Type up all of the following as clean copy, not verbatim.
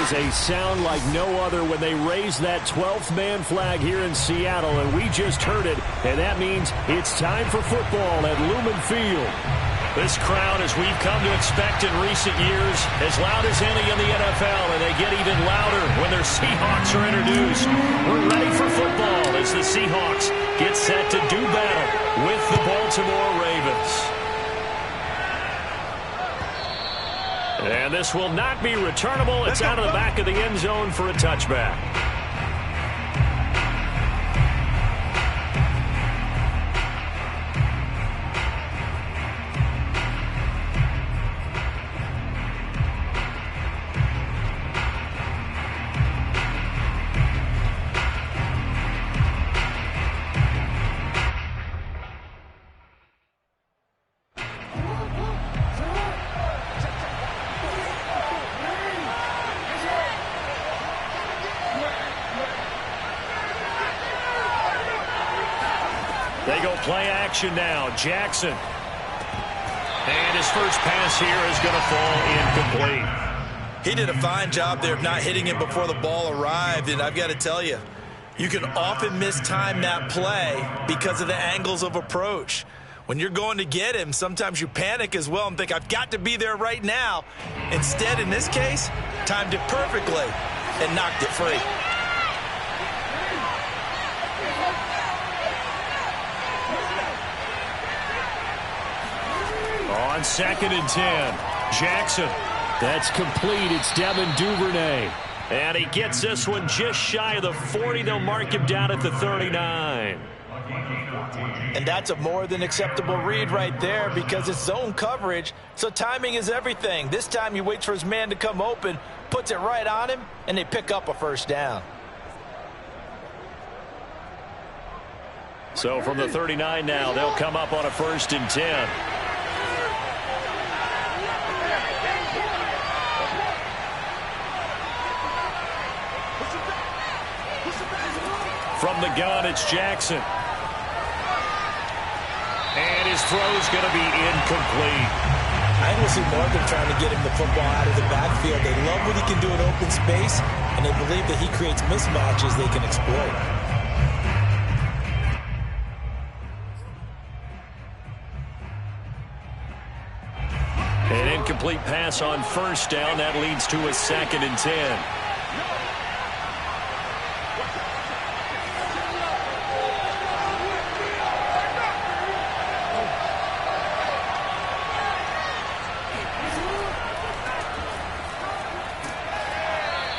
is a sound like no other when they raise that 12th man flag here in Seattle, and we just heard it, and that means it's time for football at Lumen Field. This crowd, as we've come to expect in recent years, as loud as any in the NFL, and they get even louder when their Seahawks are introduced. We're ready for football as the Seahawks get set to do battle with the Baltimore Ravens. And this will not be returnable. It's out of the back of the end zone for a touchback. They go play action now. Jackson. And his first pass here is going to fall incomplete. He did a fine job there of not hitting it before the ball arrived. And I've got to tell you, you can often mistime that play because of the angles of approach. When you're going to get him, sometimes you panic as well and think, I've got to be there right now. Instead, in this case, timed it perfectly and knocked it free. On 2nd and 10, Jackson. That's complete. It's Devin Duvernay. And he gets this one just shy of the 40. They'll mark him down at the 39. And that's a more than acceptable read right there because it's zone coverage, so timing is everything. This time he waits for his man to come open, puts it right on him, and they pick up a first down. So from the 39 now, they'll come up on a 1st and 10. From the gun, it's Jackson. And his throw's going to be incomplete. I think we'll see more of them trying to get him the football out of the backfield. They love what he can do in open space, and they believe that he creates mismatches they can exploit. An incomplete pass on 1st down. That leads to a 2nd and 10.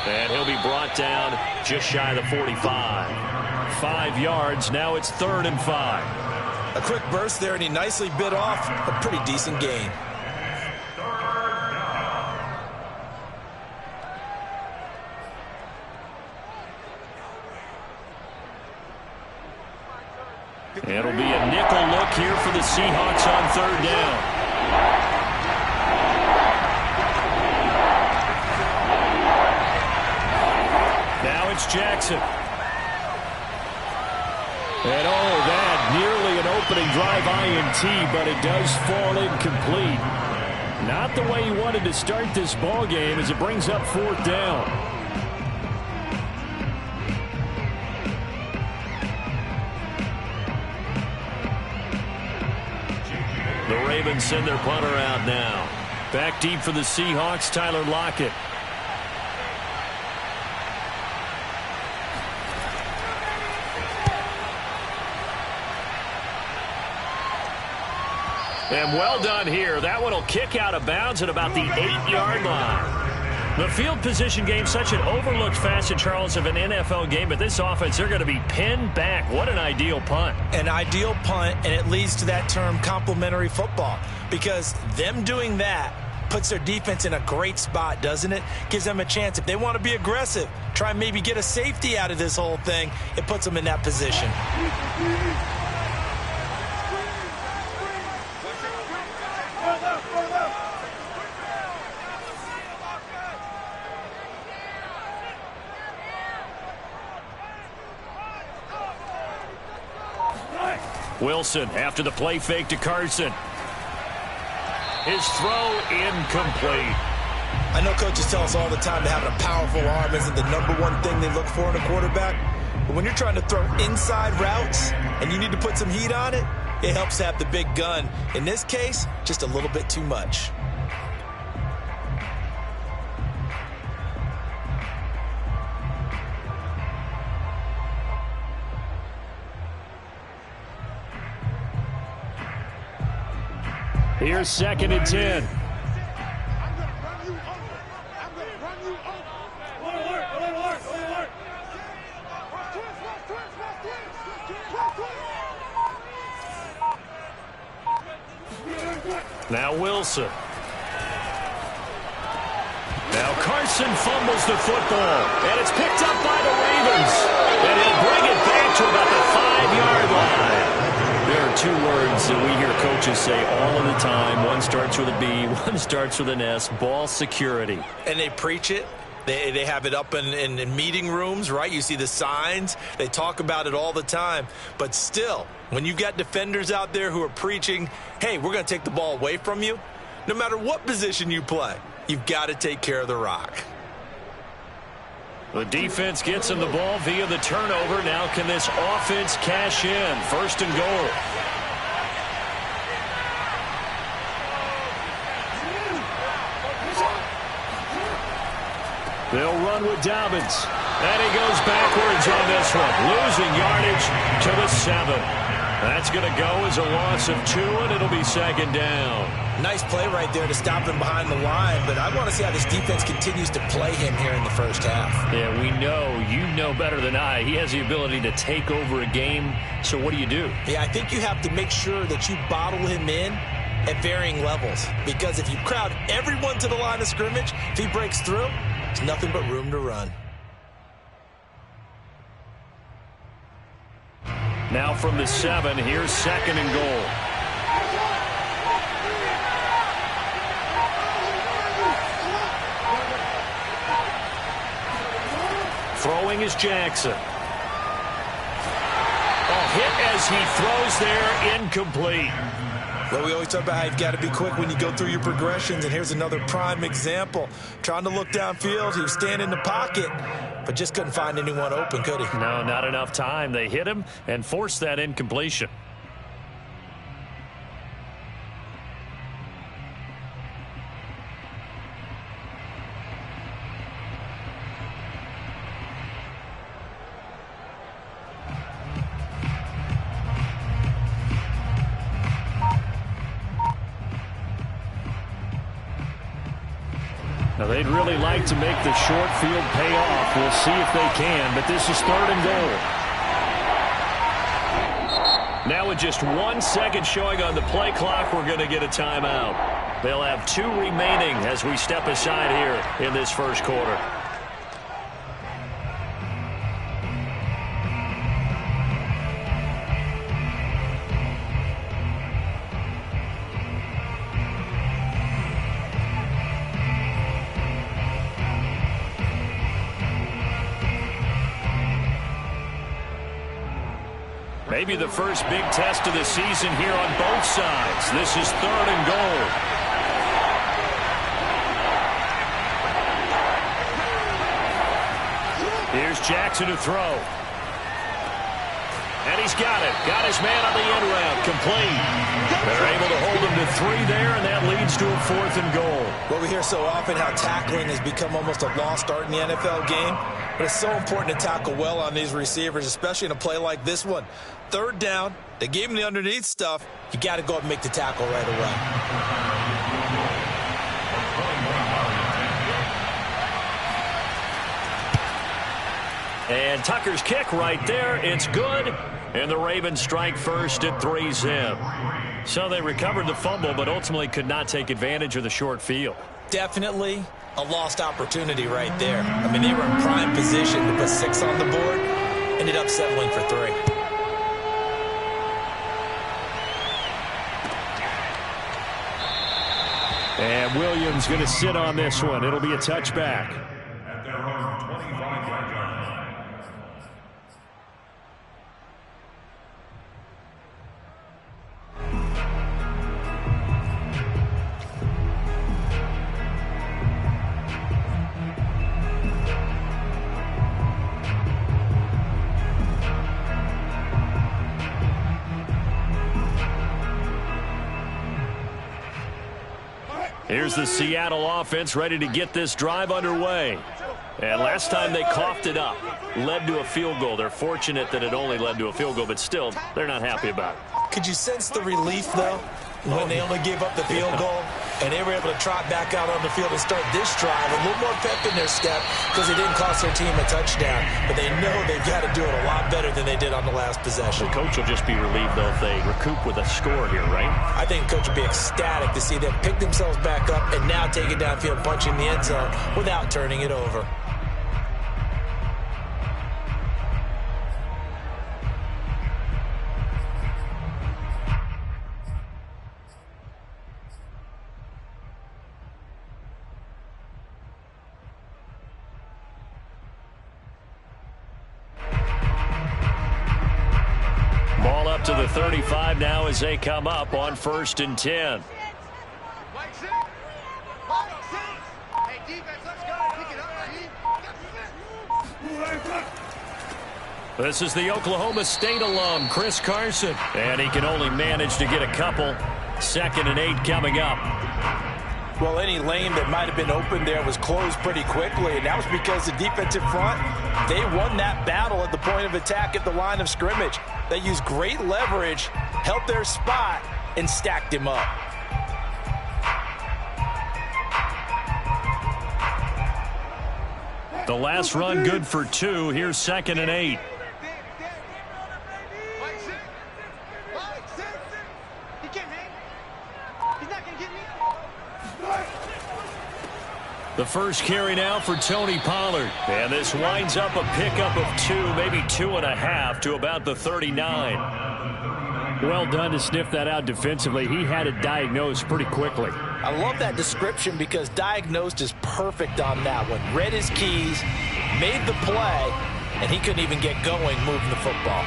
And he'll be brought down just shy of the 45. 5 yards. Now it's 3rd and 5. A quick burst there, and he nicely bit off a pretty decent gain. It'll be a nickel look here for the Seahawks on 3rd down. Now it's Jackson. And that nearly an opening drive INT, but it does fall incomplete. Not the way he wanted to start this ball game as it brings up 4th down. The Ravens send their punter out now. Back deep for the Seahawks, Tyler Lockett. And well done here. That one will kick out of bounds at about the 8-yard line. The field position game, such an overlooked facet, Charles, of an NFL game, but this offense, they're going to be pinned back. What an ideal punt. An ideal punt, and it leads to that term complementary football, because them doing that puts their defense in a great spot, doesn't it? Gives them a chance. If they want to be aggressive, try and maybe get a safety out of this whole thing, it puts them in that position. Wilson after the play fake to Carson. His throw incomplete. I know coaches tell us all the time that having a powerful arm isn't the #1 thing they look for in a quarterback. But when you're trying to throw inside routes and you need to put some heat on it, it helps to have the big gun. In this case, just a little bit too much. Here's 2nd and 10. Now Wilson. Now Carson fumbles the football, and it's picked up by the Ravens. And he'll bring it back to about the 5-yard line. There are 2 words that we hear coaches say all of the time. One starts with a B, one starts with an S, ball security. And they preach it. They have it up in meeting rooms, right? You see the signs. They talk about it all the time. But still, when you've got defenders out there who are preaching, hey, we're going to take the ball away from you, no matter what position you play, you've got to take care of the rock. The defense gets him the ball via the turnover. Now can this offense cash in? 1st and goal. They'll run with Dobbins. And he goes backwards on this one. Losing yardage to the 7. That's going to go as a loss of 2, and it'll be 2nd down. Nice play right there to stop him behind the line, but I want to see how this defense continues to play him here in the first half. Yeah, we know, you know better than I, he has the ability to take over a game, so what do you do? Yeah, I think you have to make sure that you bottle him in at varying levels, because if you crowd everyone to the line of scrimmage, if he breaks through, there's nothing but room to run. Now from the 7, here's 2nd and goal. Throwing is Jackson. Hit as he throws there, incomplete. Well, we always talk about how you've got to be quick when you go through your progressions, and here's another prime example. Trying to look downfield, he was standing in the pocket, but just couldn't find anyone open, could he? No, not enough time. They hit him and forced that incompletion. Now, they'd really like to make the short field pay off. We'll see if they can, but this is 3rd and goal. Now with just 1 second showing on the play clock, we're going to get a timeout. They'll have 2 remaining as we step aside here in this first quarter. Maybe the first big test of the season here on both sides. This is 3rd and goal. Here's Jackson to throw. And he's got it. Got his man on the end route. Complete. They're able to hold him to 3 there, and that leads to a 4th and goal. Well, we hear so often how tackling has become almost a lost art in the NFL game. But it's so important to tackle well on these receivers, especially in a play like this one. 3rd down, they gave him the underneath stuff. You got to go up and make the tackle right away. And Tucker's kick right there. It's good. And the Ravens strike first at 3-zip. So they recovered the fumble, but ultimately could not take advantage of the short field. Definitely a lost opportunity right there. I mean, they were in prime position to put 6 on the board. Ended up settling for 3. And Williams going to sit on this one. It'll be a touchback. At their own 25-yard line. here's the Seattle offense ready to get this drive underway. And last time they coughed it up, led to a field goal. They're fortunate that it only led to a field goal, but still, they're not happy about it. Could you sense the relief, though, when they only gave up the field goal and they were able to trot back out on the field and start this drive? A little more pep in their step because they didn't cost their team a touchdown, but they know they've got to do it a lot better than they did on the last possession. The coach will just be relieved, though, if they recoup with a score here, right? I think the coach will be ecstatic to see them pick themselves back up and now take it downfield, punching the end zone without turning it over. Ball up to the 35 now as they come up on 1st and 10. This is the Oklahoma State alum, Chris Carson. And he can only manage to get a couple. 2nd and 8 coming up. Well, any lane that might have been open there was closed pretty quickly, and that was because the defensive front, they won that battle at the point of attack at the line of scrimmage. They used great leverage, held their spot, and stacked him up. The last run good for 2. Here's 2nd and 8. The first carry now for Tony Pollard. And this winds up a pickup of 2, maybe 2.5 to about the 39. Well done to sniff that out defensively. He had it diagnosed pretty quickly. I love that description because diagnosed is perfect on that one. Read his keys, made the play, and he couldn't even get going moving the football.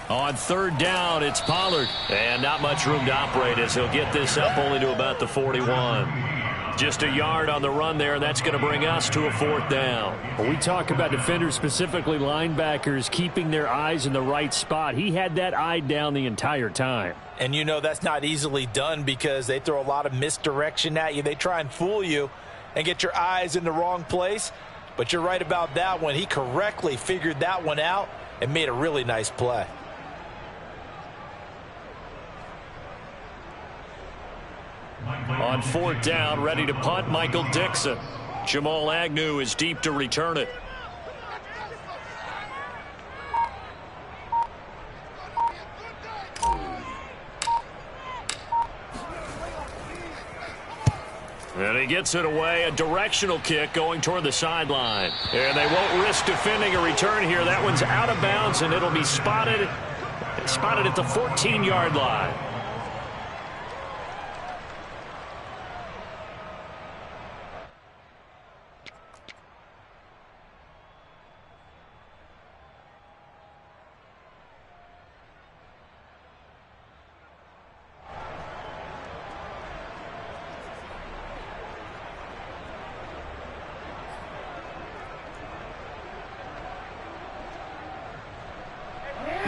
On 3rd down, it's Pollard. And not much room to operate as he'll get this up only to about the 41. Just a yard on the run there, and that's going to bring us to a 4th down. When we talk about defenders, specifically linebackers, keeping their eyes in the right spot, he had that eye down the entire time. And you know that's not easily done because they throw a lot of misdirection at you. They try and fool you and get your eyes in the wrong place. But you're right about that one. He correctly figured that one out and made a really nice play. On 4th down, ready to punt, Michael Dixon. Jamal Agnew is deep to return it. And he gets it away, a directional kick going toward the sideline. And they won't risk defending a return here. That one's out of bounds, and it'll be spotted at the 14-yard line.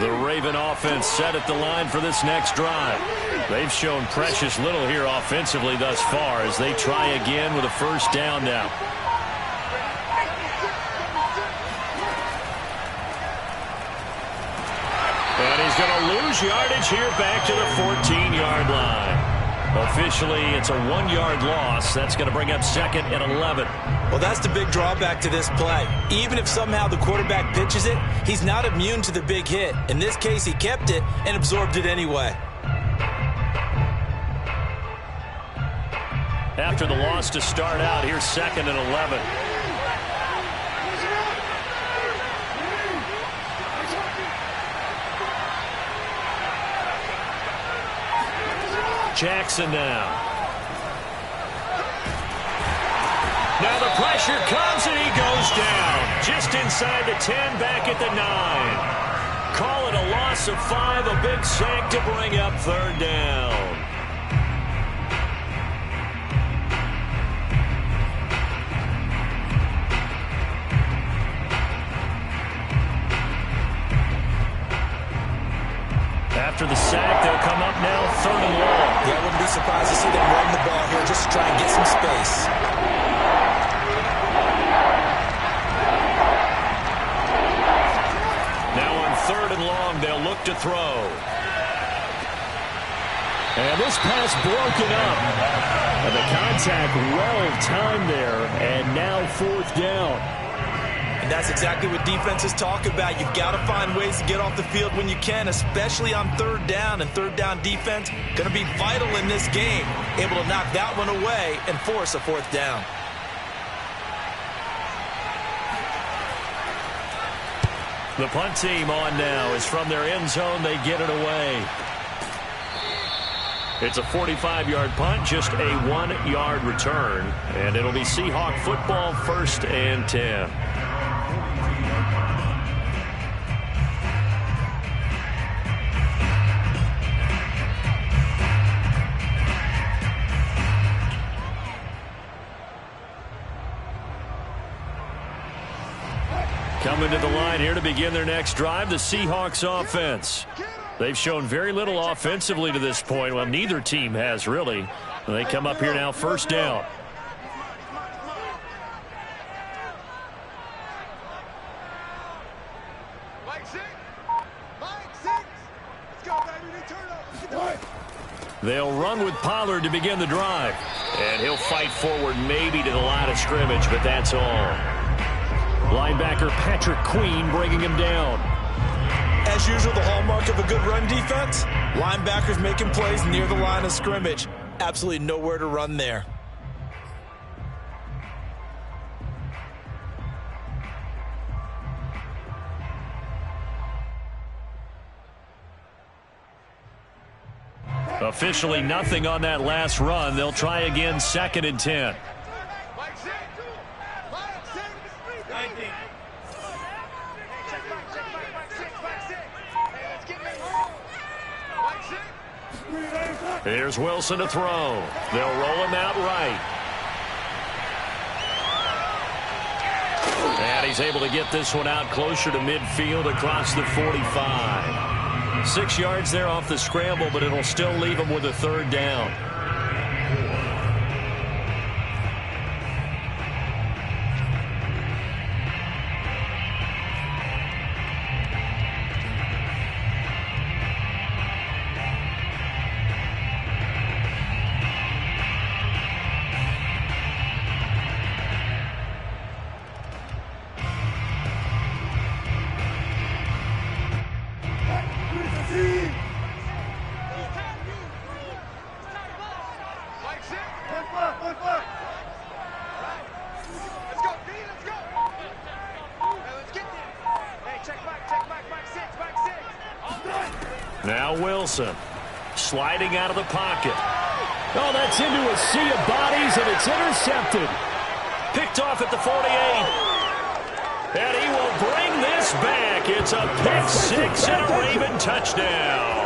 The Raven offense set at the line for this next drive. They've shown precious little here offensively thus far as they try again with a 1st down now. And he's going to lose yardage here back to the 14-yard line. Officially, it's a 1-yard loss. That's going to bring up 2nd and 11. Well, that's the big drawback to this play. Even if somehow the quarterback pitches it, he's not immune to the big hit. In this case, he kept it and absorbed it anyway. After the loss to start out, here's 2nd and 11. Jackson now. Now the pressure comes and he goes down. just inside the 10, back at the 9. Call it a loss of 5, a big sack to bring up third down. After the sack, they'll come up now, third and long. Yeah, I wouldn't be surprised to see them run the ball here just to try and get some space. Now on third and long, they'll look to throw. And this pass broken up. And the contact well timed there, and now fourth down. And that's exactly what defenses talk about. You've got to find ways to get off the field when you can, especially on third down. And third down defense going to be vital in this game, able to knock that one away and force a fourth down. The punt team on now is from their end zone. They get it away. It's a 45-yard punt, just a 1-yard return. And it'll be Seahawk football, 1st and 10. Coming to the line here to begin their next drive, the Seahawks offense. They've shown very little offensively to this point. Well, neither team has, really. They come up here now, first down. They'll run with Pollard to begin the drive. And he'll fight forward maybe to the line of scrimmage, but that's all. Linebacker Patrick Queen bringing him down. As usual, the hallmark of a good run defense, linebackers making plays near the line of scrimmage. Absolutely nowhere to run there. Officially nothing on that last run. They'll try again, 2nd and 10. Here's Wilson to throw. They'll roll him out right. And he's able to get this one out closer to midfield across the 45. 6 yards there off the scramble, but it'll still leave him with a third down. Now Wilson sliding out of the pocket. Oh, that's into a sea of bodies, and it's intercepted. Picked off at the 48. And he will bring this back. It's a pick six and a Raven touchdown.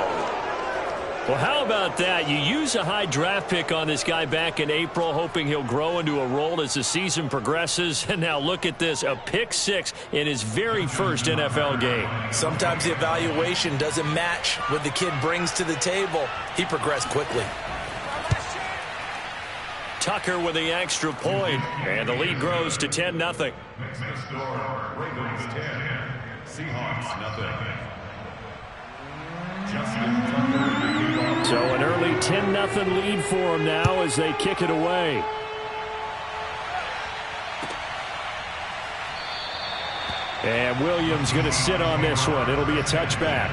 Well, how about that? You use a high draft pick on this guy back in April, hoping he'll grow into a role as the season progresses. And now look at this, a pick six in his very first NFL game. Sometimes the evaluation doesn't match what the kid brings to the table. He progressed quickly. Tucker with the extra point, and the lead grows to 10-0. Next score, Ravens 10, Seahawks nothing. So an early 10-0 lead for them now as they kick it away. And Williams going to sit on this one. It'll be a touchback.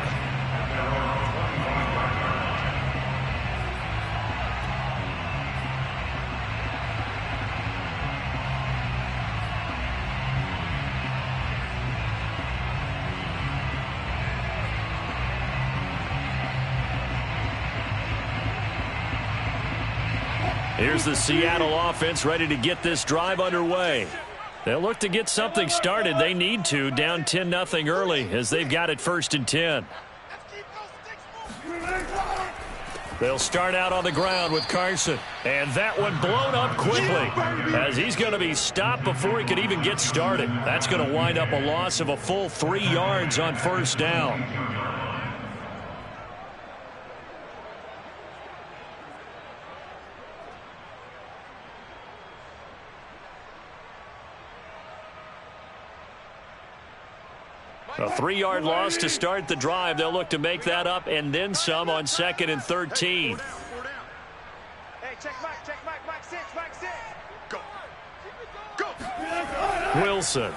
Here's the Seattle offense ready to get this drive underway. They'll look to get something started. They need to, down 10-0 early as they've got it 1st and 10. They'll start out on the ground with Carson. And that one blown up quickly as he's going to be stopped before he could even get started. That's going to wind up a loss of a full 3 yards on 1st down. A 3-yard loss to start the drive. They'll look to make that up and then some on 2nd and 13. Hey, check Mike 6, Mike 6. Go. Go. Wilson.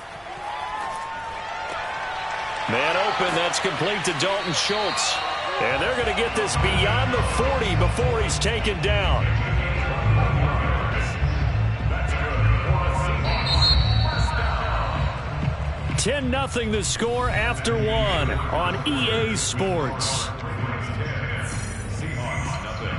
Man open, that's complete to Dalton Schultz. And they're going to get this beyond the 40 before he's taken down. 10-0 the score after 1 on EA Sports. Seahawks nothing.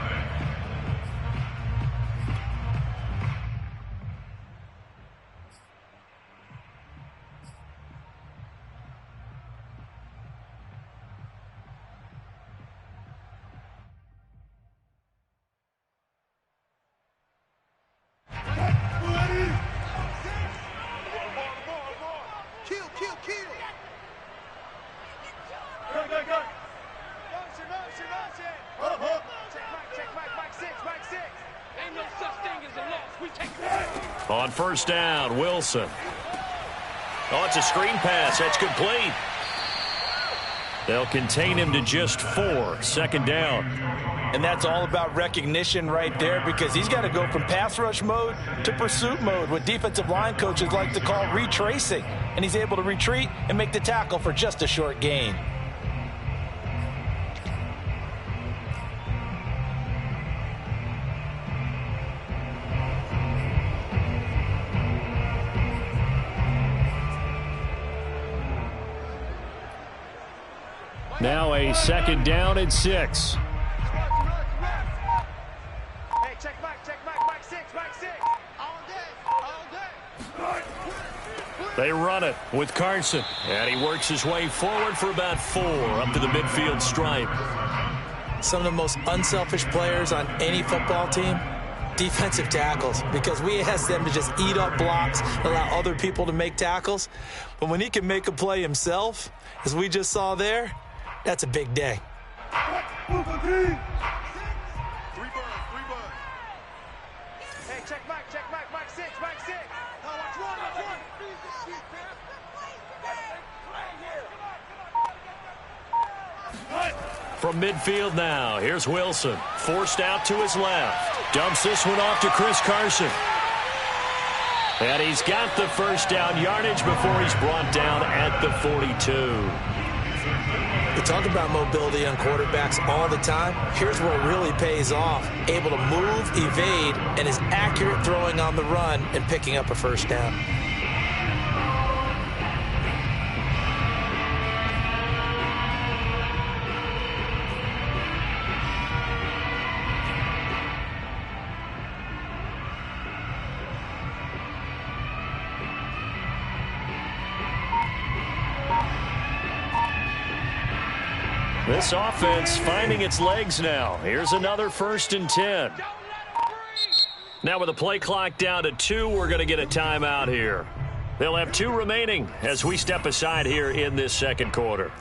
On 1st down, Wilson. Oh, it's a screen pass. That's complete. They'll contain him to just 4. 2nd down. And that's all about recognition right there, because he's got to go from pass rush mode to pursuit mode, what defensive line coaches like to call retracing. And he's able to retreat and make the tackle for just a short gain. Now a 2nd down and 6. Hey, check Mike 6, Mike 6. All day. They run it with Carson. And he works his way forward for about 4 up to the midfield stripe. Some of the most unselfish players on any football team, defensive tackles, because we ask them to just eat up blocks, allow other people to make tackles. But when he can make a play himself, as we just saw there, that's a big day. Hey, check Mike 6, Mike 6. Oh, watch one. From midfield now, here's Wilson. Forced out to his left. Dumps this one off to Chris Carson. And he's got the 1st down yardage before he's brought down at the 42. We talk about mobility on quarterbacks all the time. Here's where it really pays off. Able to move, evade, and is accurate throwing on the run and picking up a 1st down. This offense finding its legs now. Here's another 1st and 10. Now with the play clock down to 2, we're going to get a timeout here. They'll have 2 remaining as we step aside here in this 2nd quarter.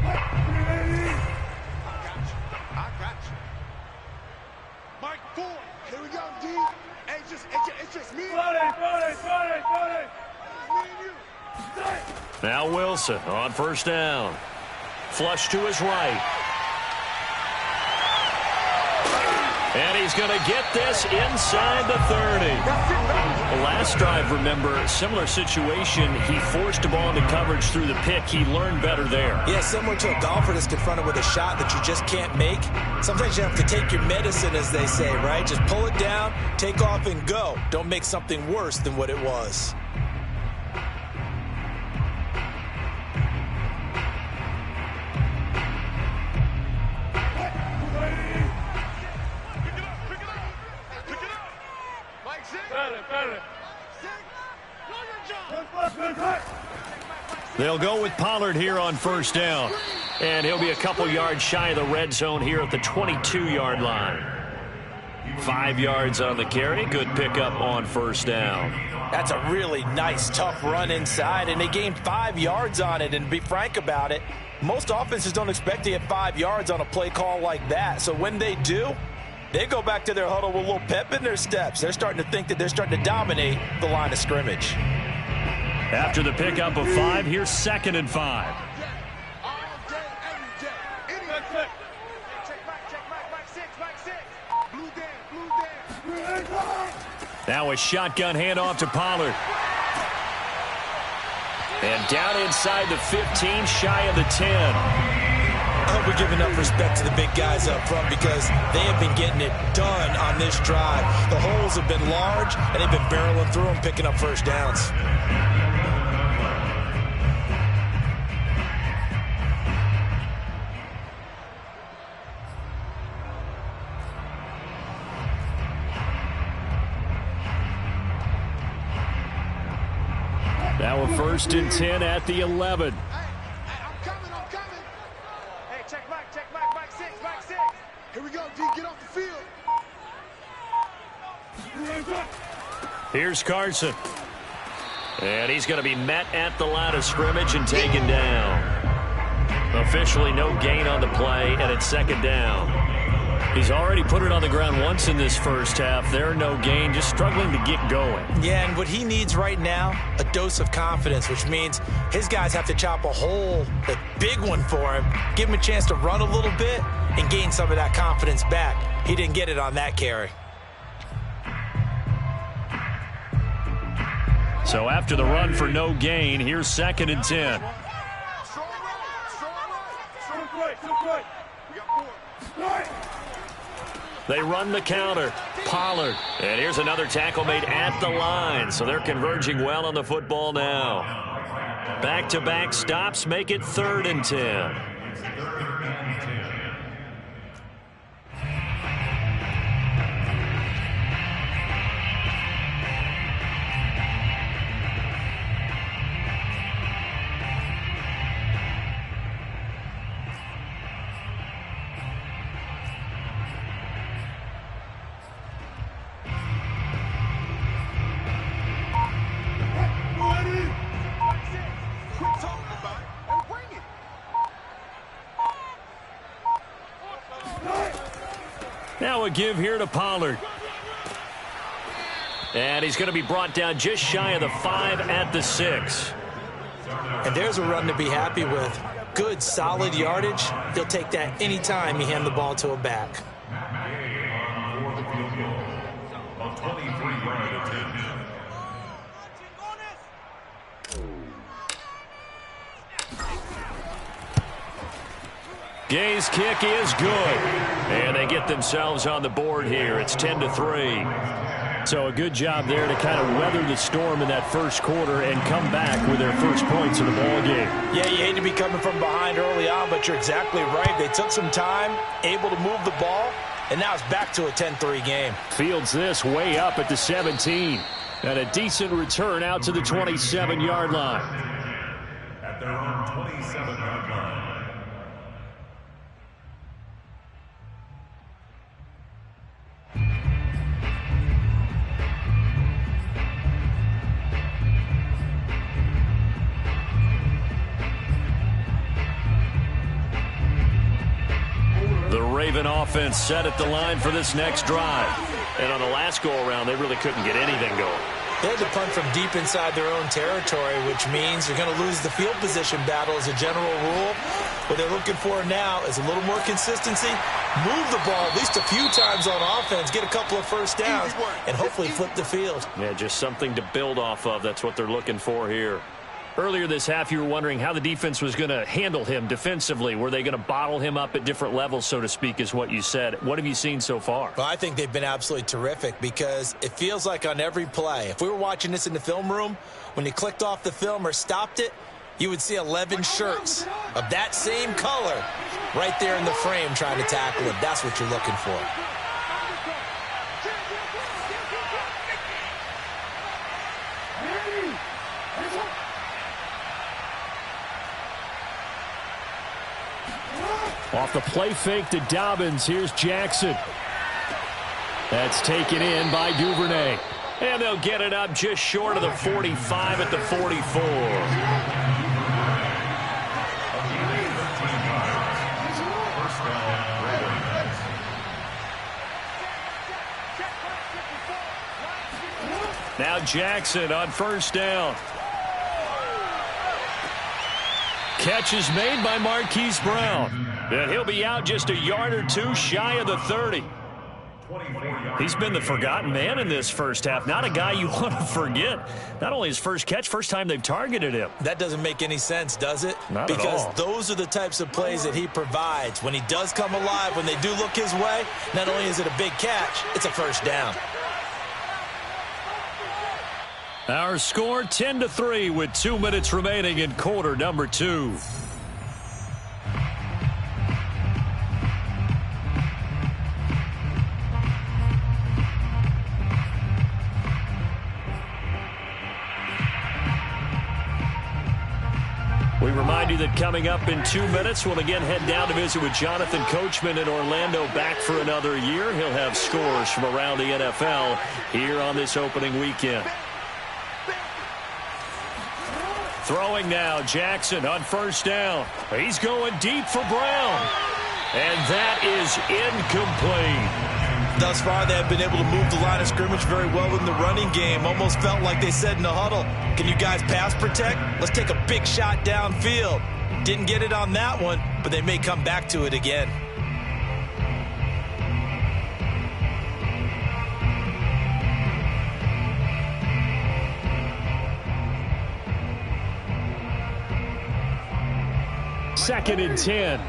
I got you. Mike Ford. Here we go, D. Hey, it's just me. Now Wilson on first down. Flush to his right. And he's going to get this inside the 30. The last drive, remember, similar situation. He forced a ball into coverage through the pick. He learned better there. Yeah, similar to a golfer that's confronted with a shot that you just can't make. Sometimes you have to take your medicine, as they say, right? Just pull it down, take off, and go. Don't make something worse than what it was. They'll go with Pollard here on first down. And he'll be a couple yards shy of the red zone here at the 22-yard line. 5 yards on the carry. Good pickup on first down. That's a really nice, tough run inside, and they gained 5 yards on it. And to be frank about it, most offenses don't expect to get 5 yards on a play call like that. So when they do, they go back to their huddle with a little pep in their steps. They're starting to think that they're starting to dominate the line of scrimmage. After the pickup of 5, here's 2nd and 5. Now a shotgun handoff to Pollard. And down inside the 15, shy of the 10. I hope we give enough respect to the big guys up front because they have been getting it done on this drive. The holes have been large, and they've been barreling through them, picking up first downs. Now a 1st and 10 at the 11. I'm coming. Hey, check Mike, Mike 6. Here we go, D, get off the field. Here's Carson. And he's going to be met at the line of scrimmage and taken down. Officially no gain on the play, and it's 2nd down. He's already put it on the ground once in this first half. There, no gain, just struggling to get going. Yeah, and what he needs right now, a dose of confidence, which means his guys have to chop a big one for him, give him a chance to run a little bit and gain some of that confidence back. He didn't get it on that carry. So after the run for no gain, here's 2nd and 10. They run the counter. Pollard. And here's another tackle made at the line. So they're converging well on the football now. Back-to-back stops make it 3rd and 10. Now a give here to Pollard. And he's going to be brought down just shy of the 5 at the 6. And there's a run to be happy with. Good, solid yardage. He'll take that anytime you hand the ball to a back. Gay's kick is good. And they get themselves on the board here. It's 10-3. So a good job there to kind of weather the storm in that first quarter and come back with their first points of the ball game. Yeah, you hate to be coming from behind early on, but you're exactly right. They took some time, able to move the ball, and now it's back to a 10-3 game. Fields this way up at the 17. And a decent return out to the 27-yard line. At their own 27-yard line. Raven offense set at the line for this next drive. And on the last go-around, they really couldn't get anything going. They had to punt from deep inside their own territory, which means you're going to lose the field position battle as a general rule. What they're looking for now is a little more consistency, move the ball at least a few times on offense, get a couple of first downs, and hopefully flip the field. Yeah, just something to build off of. That's what they're looking for here. Earlier this half, you were wondering how the defense was going to handle him defensively. Were they going to bottle him up at different levels, so to speak, is what you said. What have you seen so far? Well, I think they've been absolutely terrific because it feels like on every play, if we were watching this in the film room, when you clicked off the film or stopped it, you would see 11 shirts of that same color right there in the frame trying to tackle him. That's what you're looking for. Off the play fake to Dobbins, here's Jackson. That's taken in by Duvernay. And they'll get it up just short of the 45 at the 44. Now Jackson on first down. Catch is made by Marquise Brown. And he'll be out just a yard or two shy of the 30. He's been the forgotten man in this first half. Not a guy you want to forget. Not only his first catch, first time they've targeted him. That doesn't make any sense, does it? Not at all. Because those are the types of plays that he provides. When he does come alive, when they do look his way, not only is it a big catch, it's a first down. Our score 10-3 with 2 minutes remaining in quarter number 2. We remind you that coming up in 2 minutes, we'll again head down to visit with Jonathan Coachman in Orlando, back for another year. He'll have scores from around the NFL here on this opening weekend. Throwing now, Jackson on first down. He's going deep for Brown. And that is incomplete. Thus far, they have been able to move the line of scrimmage very well in the running game. Almost felt like they said in the huddle, can you guys pass protect? Let's take a big shot downfield. Didn't get it on that one, but they may come back to it again. Second and 10.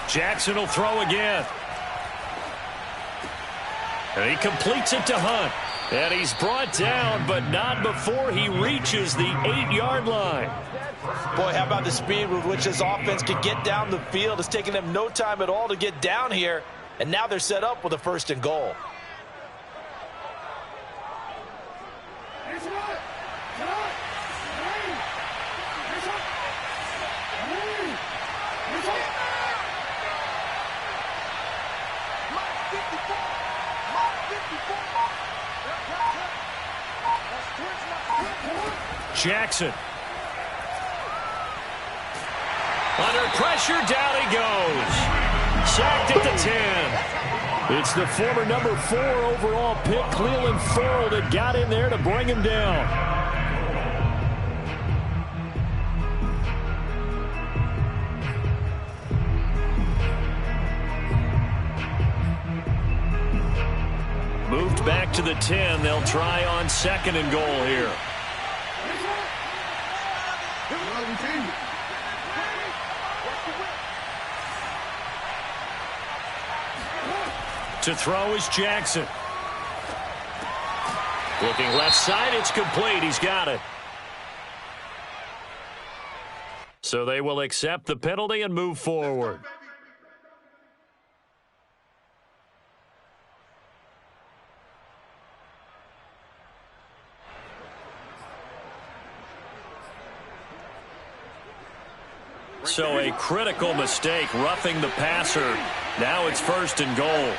Jackson will throw again. And he completes it to Hunt. And he's brought down, but not before he reaches the 8-yard line. Boy, how about the speed with which this offense can get down the field? It's taking them no time at all to get down here. And now they're set up with a first and goal. Jackson. Under pressure, down he goes. Sacked at the 10. It's the former number 4 overall pick, Cleveland Ferrell, that got in there to bring him down. Moved back to the 10. They'll try on second and goal here. To throw is Jackson. Looking left side, it's complete. He's got it. So they will accept the penalty and move forward. So a critical mistake, roughing the passer. Now it's first and goal.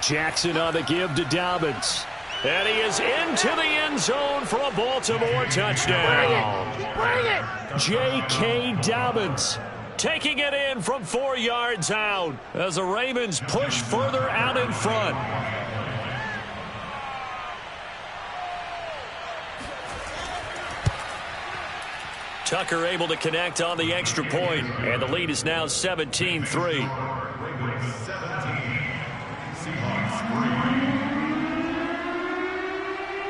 Jackson on the give to Dobbins. And he is into the end zone for a Baltimore touchdown. Bring it. J.K. Dobbins taking it in from 4 yards out as the Ravens push further out in front. Tucker able to connect on the extra point, and the lead is now 17-3.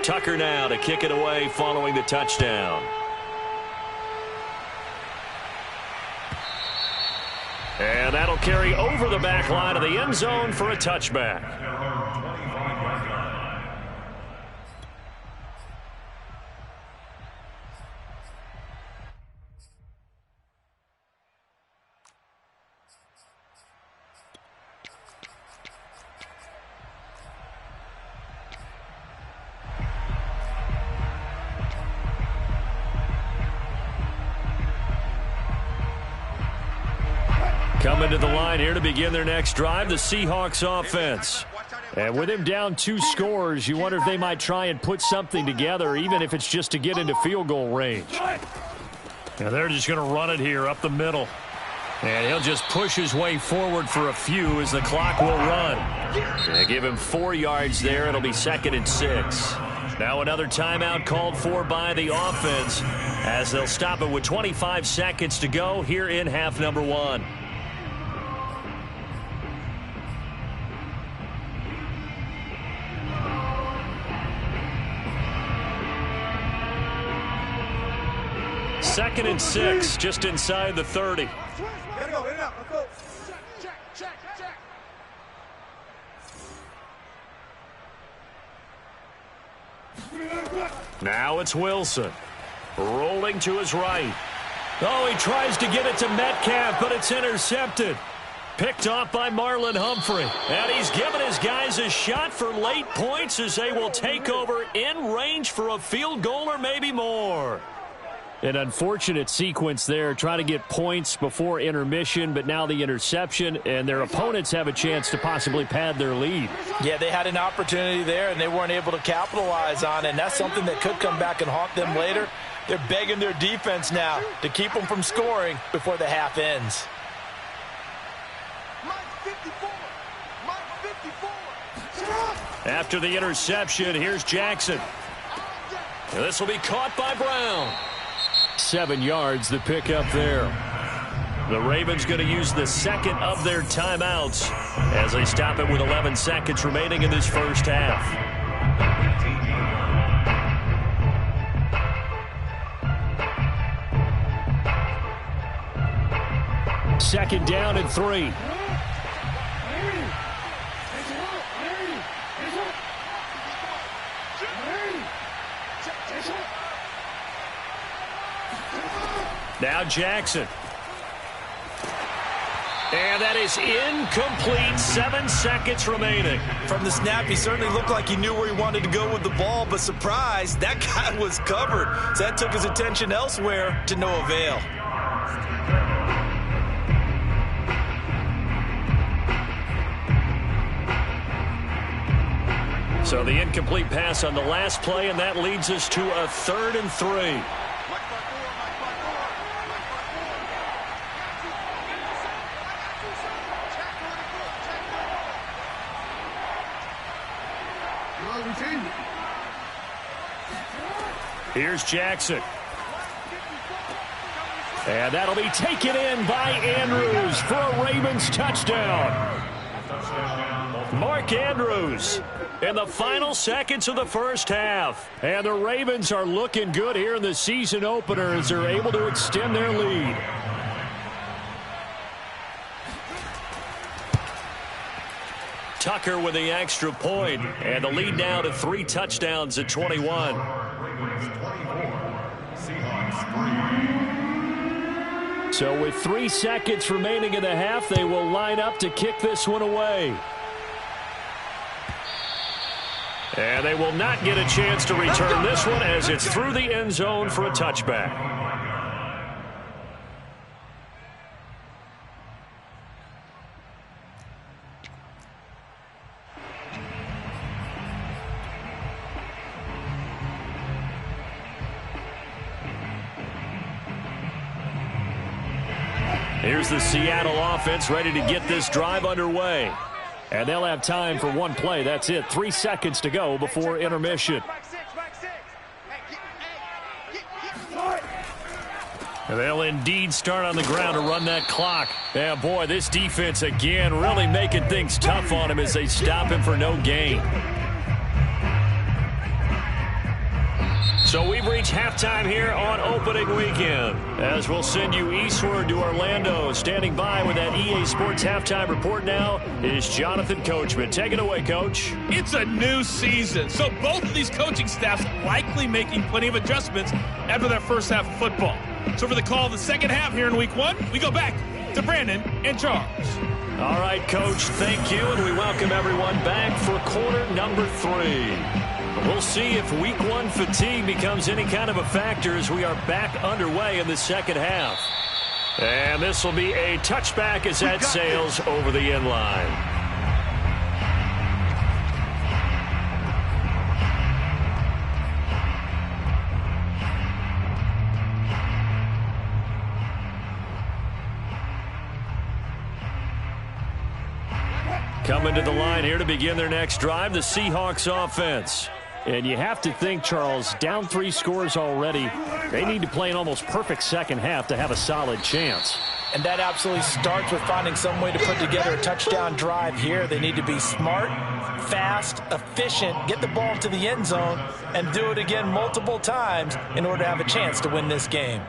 Tucker now to kick it away following the touchdown. And that'll carry over the back line of the end zone for a touchback. Coming to the line here to begin their next drive, the Seahawks offense. And with him down 2 scores, you wonder if they might try and put something together, even if it's just to get into field goal range. Now they're just going to run it here up the middle. And he'll just push his way forward for a few as the clock will run. They give him 4 yards there. It'll be 2nd and 6. Now another timeout called for by the offense as they'll stop it with 25 seconds to go here in half number 1. Second and 6, just inside the 30. Let's go. Let's go. Check. Now it's Wilson. Rolling to his right. Oh, he tries to get it to Metcalf, but it's intercepted. Picked off by Marlon Humphrey. And he's given his guys a shot for late points as they will take over in range for a field goal or maybe more. An unfortunate sequence there, trying to get points before intermission, but now the interception, and their opponents have a chance to possibly pad their lead. Yeah, they had an opportunity there, and they weren't able to capitalize on it, and that's something that could come back and haunt them later. They're begging their defense now to keep them from scoring before the half ends. After the interception, here's Jackson. And this will be caught by Brown. 7 yards, the pickup there. The Ravens going to use the second of their timeouts as they stop it with 11 seconds remaining in this first half. Second down and 3. Now Jackson. And that is incomplete. 7 seconds remaining. From the snap, he certainly looked like he knew where he wanted to go with the ball, but surprise, that guy was covered. So that took his attention elsewhere to no avail. So the incomplete pass on the last play, and that leads us to a 3rd and 3. Here's Jackson. And that'll be taken in by Andrews for a Ravens touchdown. Mark Andrews in the final seconds of the first half. And the Ravens are looking good here in the season opener as they're able to extend their lead. Tucker with the extra point, and the lead now to 3 touchdowns at 21. So with 3 seconds remaining in the half, they will line up to kick this one away. And they will not get a chance to return this one as it's through the end zone for a touchback. Here's the Seattle offense ready to get this drive underway. And they'll have time for one play. That's it. 3 seconds to go before intermission. They'll indeed start on the ground to run that clock. Yeah, boy, this defense again really making things tough on him as they stop him for no gain. So we've reached halftime here on opening weekend. As we'll send you eastward to Orlando. Standing by with that EA Sports halftime report now is Jonathan Coachman. Take it away, Coach. It's a new season, so both of these coaching staffs likely making plenty of adjustments after that first half of football. So for the call of the second half here in week 1, we go back to Brandon and Charles. All right, Coach, thank you, and we welcome everyone back for quarter number 3. We'll see if week 1 fatigue becomes any kind of a factor as we are back underway in the second half. And this will be a touchback as that sails over the end line. Coming to the line here to begin their next drive, the Seahawks offense. And you have to think, Charles, down 3 scores already. They need to play an almost perfect second half to have a solid chance. And that absolutely starts with finding some way to put together a touchdown drive here. They need to be smart, fast, efficient, get the ball to the end zone, and do it again multiple times in order to have a chance to win this game.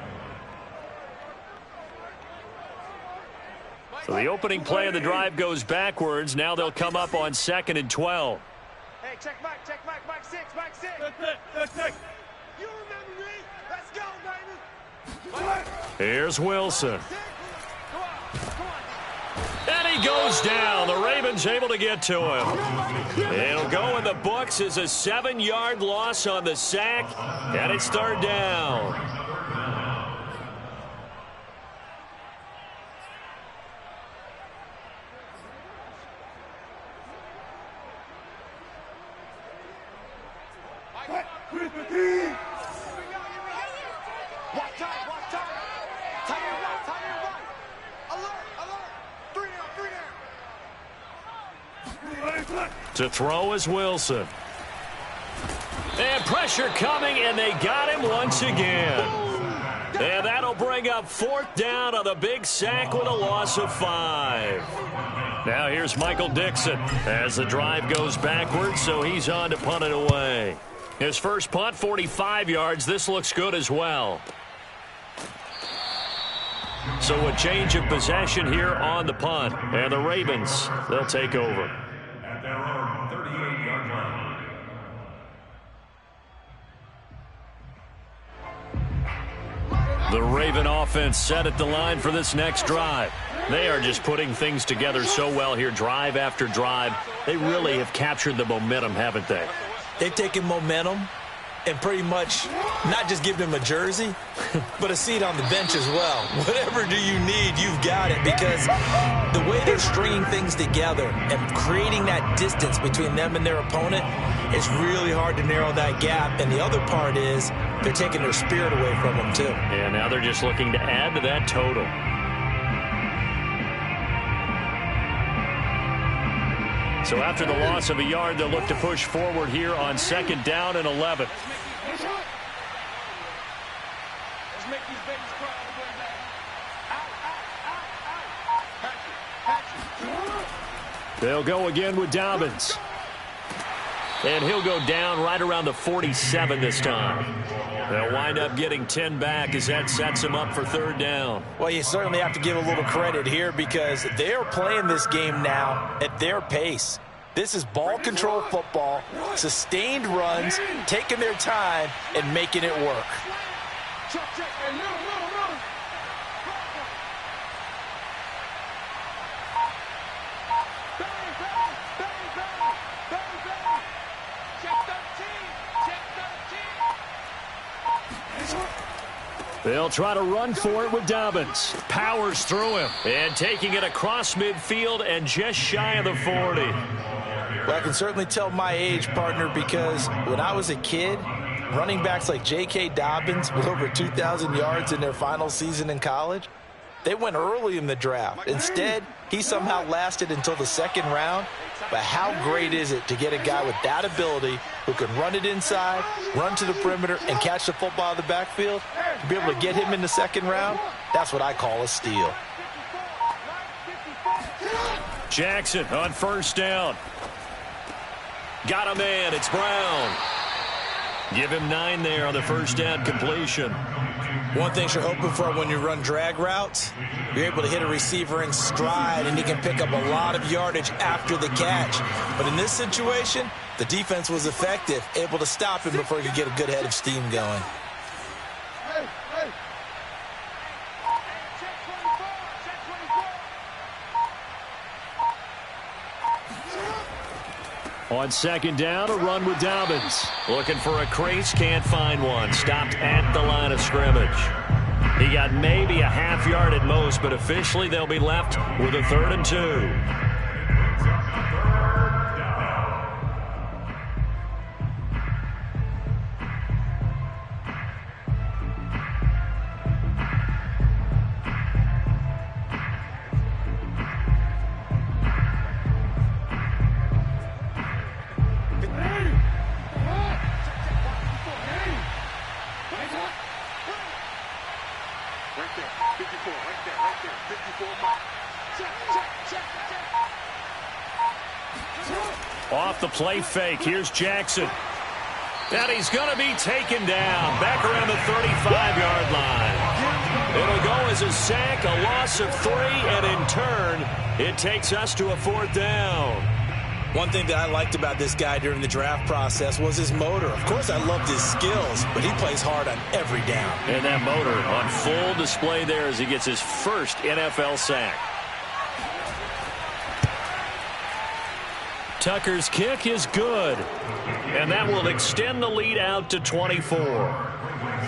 So the opening play of the drive goes backwards. Now they'll come up on 2nd and 12. Hey, check Mike, Mike 6, Mike 6. You remember me? Let's go, baby. Here's Wilson. And he goes down. The Ravens able to get to him. It'll go in the books as a 7-yard loss on the sack, and it's 3rd down. To throw is Wilson. And pressure coming, and they got him once again. And that'll bring up 4th down on the big sack with a loss of 5. Now here's Michael Dixon as the drive goes backwards, so he's on to punt it away. His first punt, 45 yards. This looks good as well. So a change of possession here on the punt. And the Ravens, they'll take over. At their own 38-yard line. The Raven offense set at the line for this next drive. They are just putting things together so well here, drive after drive. They really have captured the momentum, haven't they? They've taken momentum and pretty much not just given him a jersey, but a seat on the bench as well. Whatever do you need, you've got it, because the way they're stringing things together and creating that distance between them and their opponent, it's really hard to narrow that gap. And the other part is they're taking their spirit away from them, too. Yeah, now they're just looking to add to that total. So after the loss of a yard, they'll look to push forward here on 2nd down and 11. They'll go again with Dobbins. And he'll go down right around the 47 this time. They'll wind up getting 10 back as that sets them up for 3rd down. Well, you certainly have to give a little credit here because they're playing this game now at their pace. This is ball control football, sustained runs, taking their time and making it work. They'll try to run for it with Dobbins. Powers through him. And taking it across midfield and just shy of the 40. Well, I can certainly tell my age, partner, because when I was a kid, running backs like J.K. Dobbins with over 2,000 yards in their final season in college, They went early in the draft. Instead, he somehow lasted until the second round. But how great is it to get a guy with that ability who can run it inside, run to the perimeter, and catch the football in the backfield? To be able to get him in the second round, that's what I call a steal. Jackson on first down. Got a man. It's Brown. Give him 9 there on the first down completion. One thing you're hoping for when you run drag routes, you're able to hit a receiver in stride, and he can pick up a lot of yardage after the catch. But in this situation, the defense was effective, able to stop him before he could get a good head of steam going. On second down, a run with Dobbins. Looking for a crease, can't find one. Stopped at the line of scrimmage. He got maybe a half yard at most, but officially they'll be left with a 3rd and 2. Off the play fake, here's Jackson. And he's going to be taken down back around the 35-yard line. It'll go as a sack, a loss of 3, and in turn, it takes us to a 4th down. One thing that I liked about this guy during the draft process was his motor. Of course, I loved his skills, but he plays hard on every down. And that motor on full display there as he gets his first NFL sack. Tucker's kick is good, and that will extend the lead out to 24.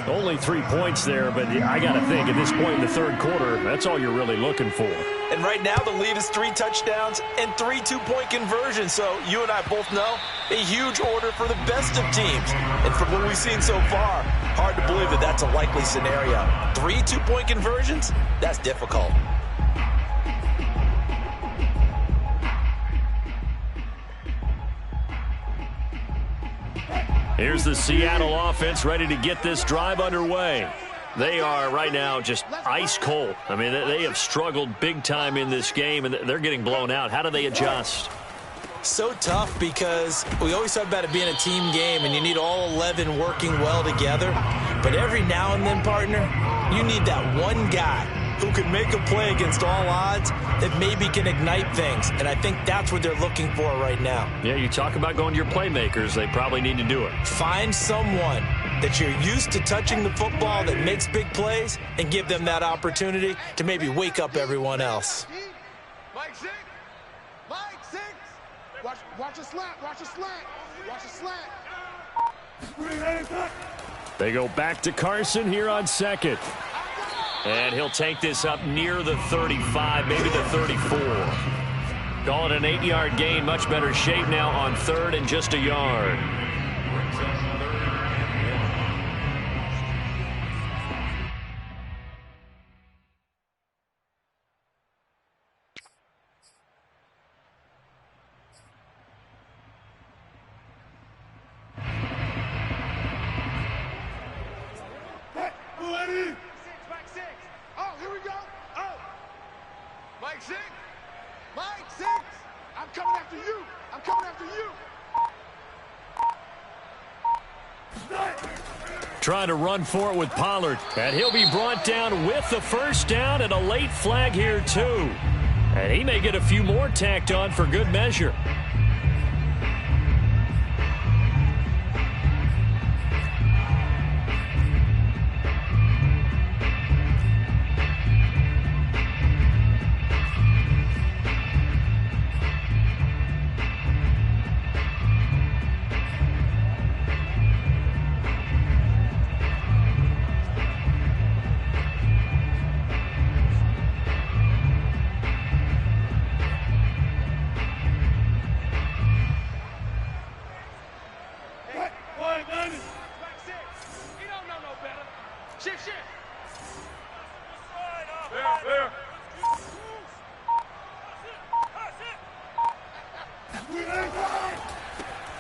Only 3 points there, but I got to think at this point in the third quarter, that's all you're really looking for. And right now the lead is 3 touchdowns and 3 two-point conversions. So you and I both know a huge order for the best of teams. And from what we've seen so far, hard to believe that that's a likely scenario. 3 two-point conversions? That's difficult. Here's the Seattle offense ready to get this drive underway. They are right now just ice cold. I mean, they have struggled big time in this game, and they're getting blown out. How do they adjust? So tough because we always talk about it being a team game, and you need all 11 working well together. But every now and then, partner, you need that one guy who can make a play against all odds that maybe can ignite things. And I think that's what they're looking for right now. Yeah, you talk about going to your playmakers. They probably need to do it. Find someone that you're used to touching the football that makes big plays and give them that opportunity to maybe wake up everyone else. Mike 6. Mike 6. Watch a slant. Watch a slant. Watch a slant. They go back to Carson here on second. And he'll take this up near the 35, maybe the 34. Call it an 8-yard gain. Much better shape now on 3rd and just a yard. Trying to run for it with Pollard. And he'll be brought down with the first down and a late flag here too. And he may get a few more tacked on for good measure.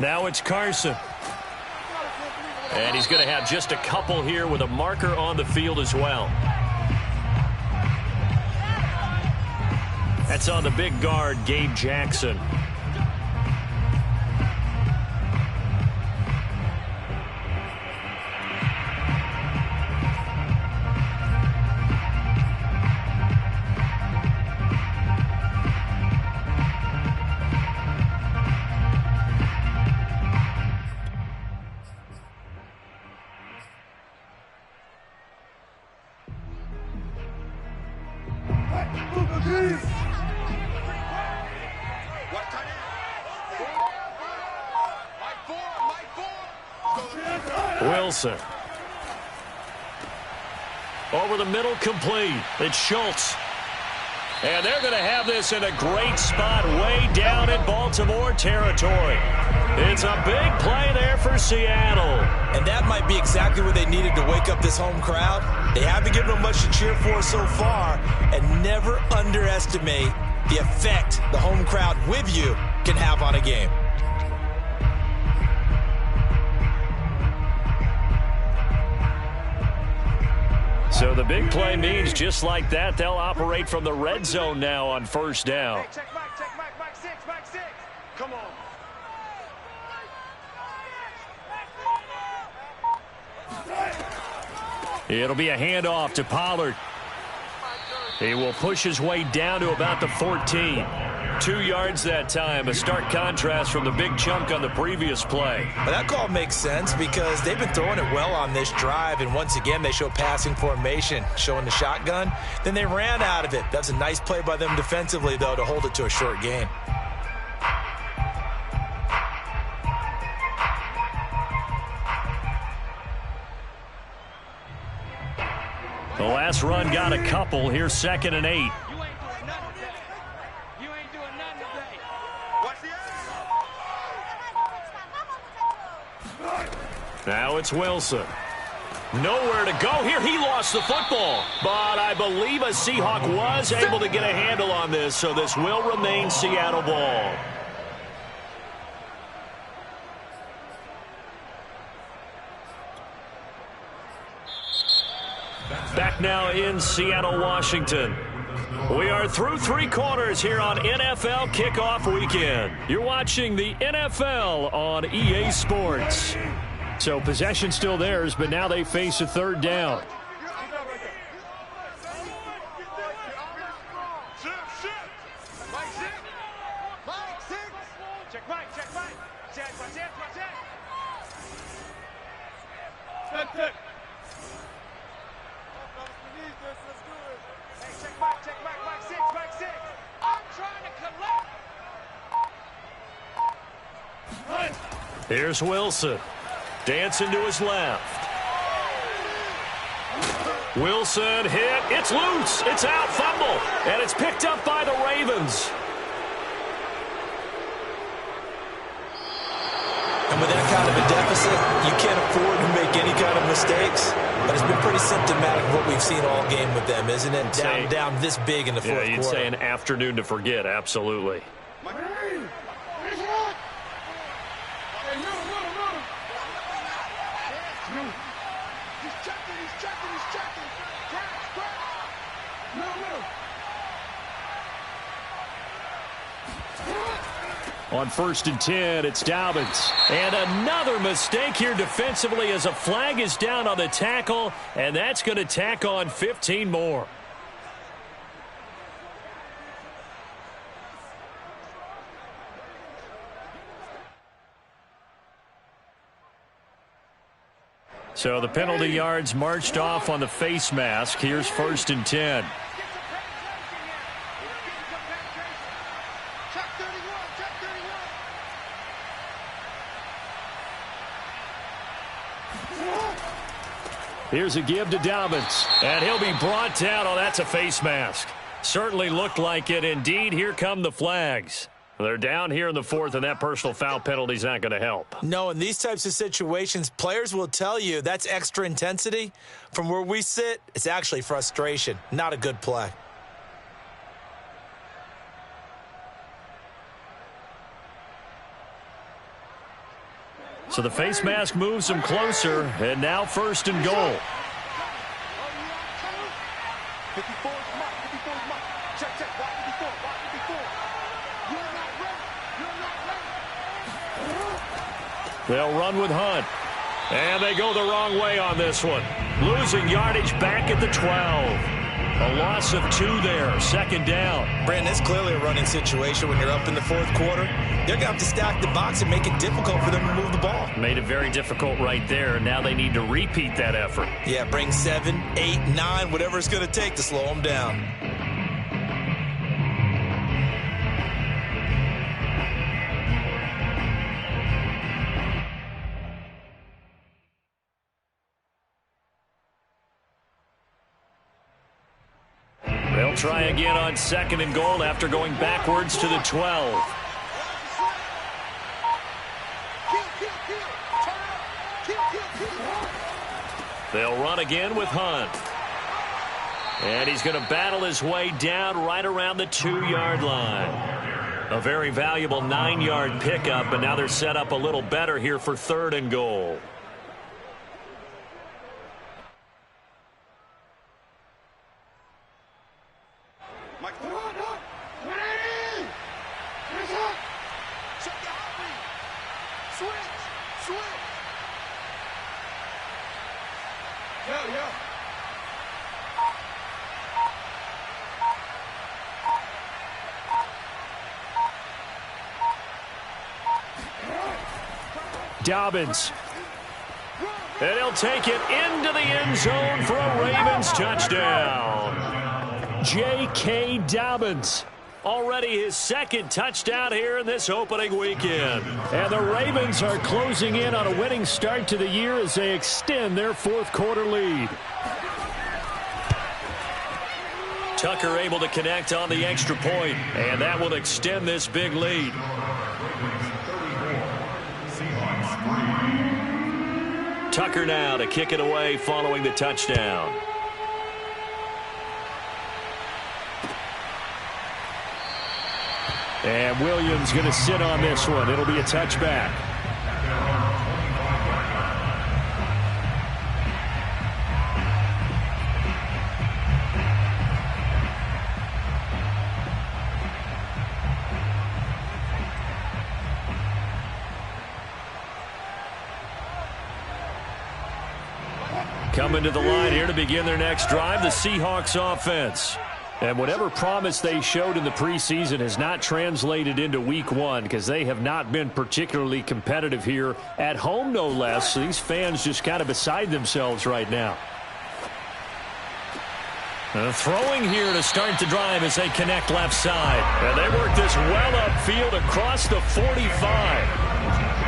Now it's Carson. And he's going to have just a couple here with a marker on the field as well. That's on the big guard, Gabe Jackson. Wilson. Over the middle, complete. It's Schultz. And they're going to have this in a great spot way down in Baltimore territory. It's a big play there for Seattle. And that might be exactly what they needed to wake up this home crowd. They haven't given them much to cheer for so far, and never underestimate the effect the home crowd with you can have on a game. So the big play means just like that, they'll operate from the red zone now on first down. Hey, check Mike, six. Come on. It'll be a handoff to Pollard. He will push his way down to about the 14. 2 yards that time, a stark contrast from the big chunk on the previous play. Well, that call makes sense because they've been throwing it well on this drive, and once again they show passing formation, showing the shotgun. Then they ran out of it. That's a nice play by them defensively, though, to hold it to a short gain. The last run got a couple. Here's 2nd and 8. Now it's Wilson. Nowhere to go here. He lost the football. But I believe a Seahawk was able to get a handle on this, so this will remain Seattle ball. Back now in Seattle, Washington. We are through 3 quarters here on NFL Kickoff Weekend. You're watching the NFL on EA Sports. So possession still theirs, but now they face a 3rd down. Here's Wilson. Dancing to his left. Wilson hit. It's loose. It's out. Fumble. And it's picked up by the Ravens. And with that kind of a deficit, you can't afford to make any kind of mistakes. But it's been pretty symptomatic of what we've seen all game with them, isn't it? Down this big in the fourth quarter. You'd say an afternoon to forget. Absolutely. On 1st and 10, it's Dobbins. And another mistake here defensively as a flag is down on the tackle, and that's going to tack on 15 more. So the penalty yards marched off on the face mask. Here's 1st and 10. Here's a give to Dobbins, and he'll be brought down. Oh, that's a face mask. Certainly looked like it. Indeed, here come the flags. They're down here in the 4th, and that personal foul penalty is not going to help. No, in these types of situations, players will tell you that's extra intensity. From where we sit, it's actually frustration, not a good play. So the face mask moves him closer, and now first and goal. 54 is Mike. 54 is Mike. Check, check. Watch 54. Watch 54. You're not ready. You're not ready. They'll run with Hunt. And they go the wrong way on this one. Losing yardage back at the 12. A loss of 2 there. Second down. Brandon, it's clearly a running situation when you're up in the fourth quarter. They're going to have to stack the box and make it difficult for them to move the ball. Made it very difficult right there. Now they need to repeat that effort. Yeah, bring 7, 8, 9, whatever it's going to take to slow them down. They'll try again on second and goal after going backwards to the 12. They'll run again with Hunt. And he's going to battle his way down right around the 2-yard line. A very valuable 9-yard pickup, and now they're set up a little better here for third and goal. Dobbins. And he'll take it into the end zone for a Ravens touchdown. J.K. Dobbins. Already his second touchdown here in this opening weekend. And the Ravens are closing in on a winning start to the year as they extend their fourth quarter lead. Tucker able to connect on the extra point, and that will extend this big lead. Tucker now to kick it away following the touchdown. And Williams going to sit on this one. It'll be a touchback. Coming to the line here to begin their next drive, the Seahawks offense. And whatever promise they showed in the preseason has not translated into week 1 because they have not been particularly competitive here at home, no less. So these fans just kind of beside themselves right now. Throwing here to start the drive as they connect left side. And they work this well upfield across the 45.